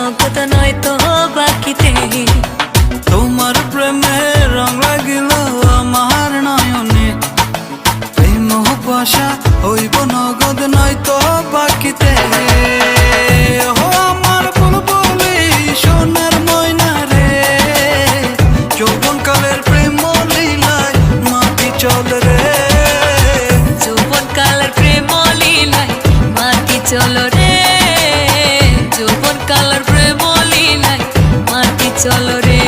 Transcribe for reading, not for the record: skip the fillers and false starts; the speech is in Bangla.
নগদ নয়তো বাকিতে। তোমার প্রেমে রং লাগিল আমার নয়নে, প্রেম ভাষা হইব নগদ নয়তো বাকিতে। ও আমার বুলবুলি সোনার ময়না রে, যৌবন কালের প্রেম লীলায় মাটি চল রে। যৌবন কালের প্রেম লীলায় মাটি চল রে, যৌবন কালের প্রেম লীলায় মাটি চল রে।